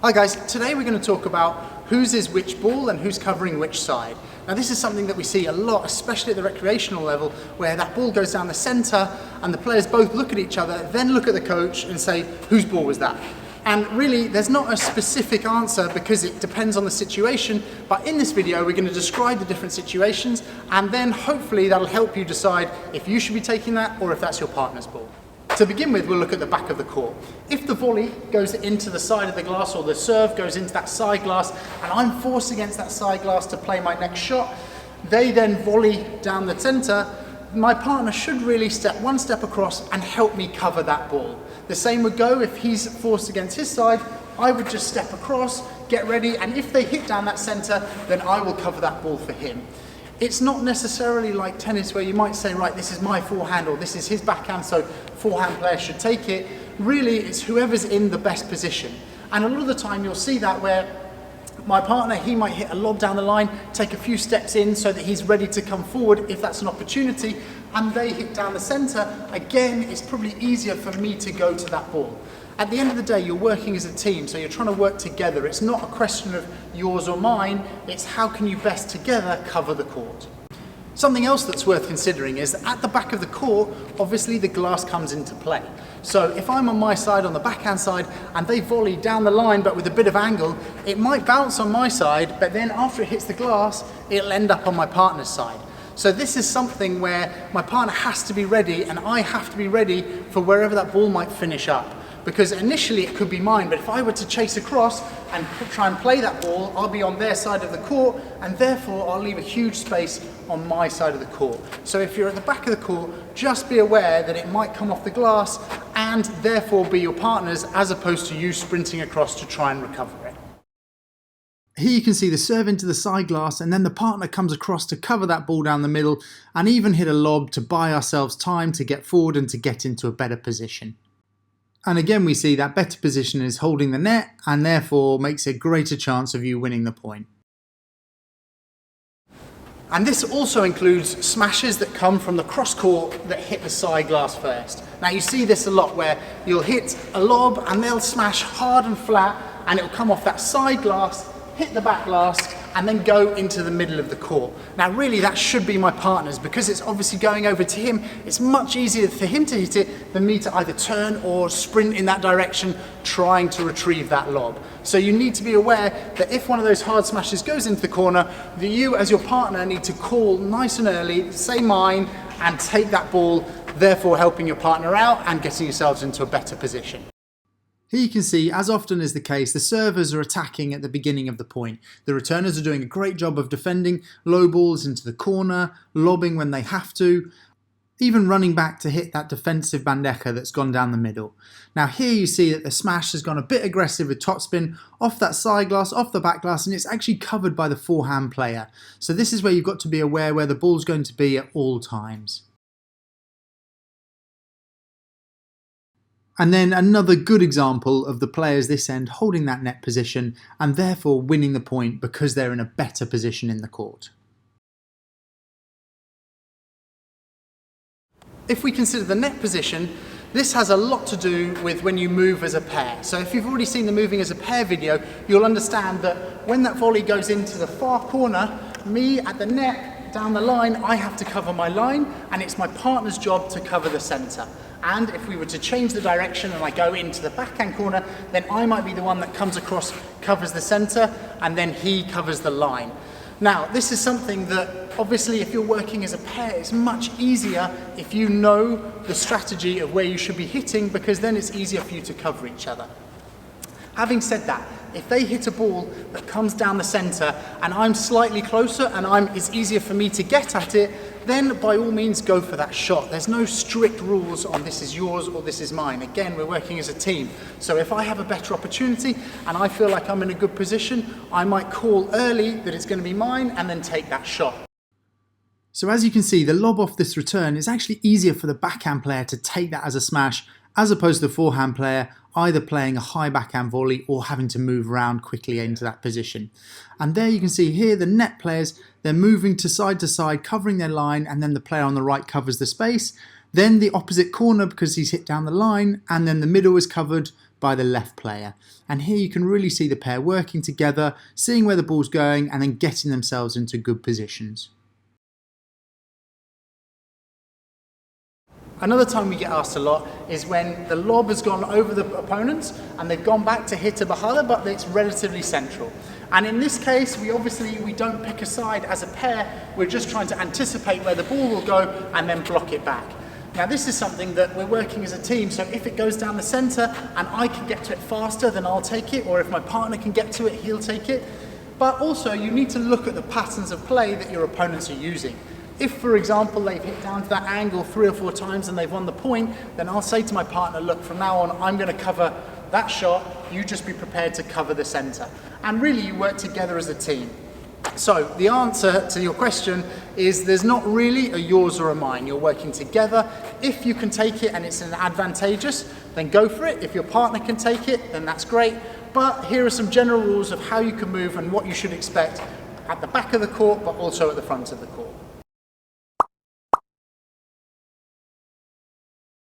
Hi guys, today we're going to talk about whose is which ball and who's covering which side. Now this is something that we see a lot, especially at the recreational level, where that ball goes down the centre and the players both look at each other, then look at the coach and say, whose ball was that? And really, there's not a specific answer because it depends on the situation, but in this video we're going to describe the different situations and then hopefully that'll help you decide if you should be taking that or if that's your partner's ball. To begin with, we'll look at the back of the court. If the volley goes into the side of the glass or the serve goes into that side glass and I'm forced against that side glass to play my next shot, they then volley down the centre, my partner should really step one step across and help me cover that ball. The same would go if he's forced against his side, I would just step across, get ready, and if they hit down that centre, then I will cover that ball for him. It's not necessarily like tennis where you might say, right, this is my forehand or this is his backhand, so forehand player should take it. Really, it's whoever's in the best position. And a lot of the time you'll see that where my partner, he might hit a lob down the line, take a few steps in so that he's ready to come forward if that's an opportunity, and they hit down the centre. Again, it's probably easier for me to go to that ball. At the end of the day, you're working as a team, so you're trying to work together. It's not a question of yours or mine, it's how can you best together cover the court. Something else that's worth considering is that at the back of the court, obviously the glass comes into play. So if I'm on my side, on the backhand side, and they volley down the line but with a bit of angle, it might bounce on my side, but then after it hits the glass, it'll end up on my partner's side. So this is something where my partner has to be ready and I have to be ready for wherever that ball might finish up. Because initially it could be mine, but if I were to chase across and try and play that ball, I'll be on their side of the court and therefore I'll leave a huge space on my side of the court. So if you're at the back of the court, just be aware that it might come off the glass and therefore be your partner's as opposed to you sprinting across to try and recover it. Here you can see the serve into the side glass and then the partner comes across to cover that ball down the middle and even hit a lob to buy ourselves time to get forward and to get into a better position. And again we see that better position is holding the net and therefore makes a greater chance of you winning the point. And this also includes smashes that come from the cross court that hit the side glass first. Now you see this a lot where you'll hit a lob and they'll smash hard and flat and it'll come off that side glass, hit the back glass and then go into the middle of the court. Now really that should be my partner's because it's obviously going over to him. It's much easier for him to hit it than me to either turn or sprint in that direction trying to retrieve that lob. So you need to be aware that if one of those hard smashes goes into the corner, that you as your partner need to call nice and early, say mine, and take that ball, therefore helping your partner out and getting yourselves into a better position. Here you can see, as often is the case, the servers are attacking at the beginning of the point. The returners are doing a great job of defending, low balls into the corner, lobbing when they have to, even running back to hit that defensive bandeja that's gone down the middle. Now here you see that the smash has gone a bit aggressive with topspin off that side glass, off the back glass, and it's actually covered by the forehand player. So this is where you've got to be aware where the ball's going to be at all times. And then another good example of the players this end holding that net position and therefore winning the point because they're in a better position in the court. If we consider the net position, this has a lot to do with when you move as a pair. So if you've already seen the moving as a pair video, you'll understand that when that volley goes into the far corner, me at the net, down the line, I have to cover my line and it's my partner's job to cover the centre. And if we were to change the direction and I go into the backhand corner, then I might be the one that comes across, covers the centre, and then he covers the line. Now, this is something that obviously if you're working as a pair, it's much easier if you know the strategy of where you should be hitting because then it's easier for you to cover each other. Having said that, if they hit a ball that comes down the centre and I'm slightly closer and it's easier for me to get at it, then by all means go for that shot. There's no strict rules on this is yours or this is mine. Again, we're working as a team. So if I have a better opportunity and I feel like I'm in a good position, I might call early that it's going to be mine and then take that shot. So as you can see, the lob off this return is actually easier for the backhand player to take that as a smash as opposed to the forehand player either playing a high backhand volley or having to move around quickly into that position. And there you can see here the net players, they're moving to side, covering their line, and then the player on the right covers the space. Then the opposite corner because he's hit down the line, and then the middle is covered by the left player. And here you can really see the pair working together, seeing where the ball's going and then getting themselves into good positions. Another time we get asked a lot is when the lob has gone over the opponents and they've gone back to hit a bahala, but it's relatively central. And in this case, we don't pick a side as a pair, we're just trying to anticipate where the ball will go and then block it back. Now this is something that we're working as a team, so if it goes down the centre and I can get to it faster, then I'll take it, or if my partner can get to it, he'll take it. But also you need to look at the patterns of play that your opponents are using. If, for example, they've hit down to that angle 3 or 4 times and they've won the point, then I'll say to my partner, look, from now on, I'm going to cover that shot, you just be prepared to cover the centre. And really, you work together as a team. So the answer to your question is there's not really a yours or a mine. You're working together. If you can take it and it's an advantageous, then go for it. If your partner can take it, then that's great. But here are some general rules of how you can move and what you should expect at the back of the court, but also at the front of the court.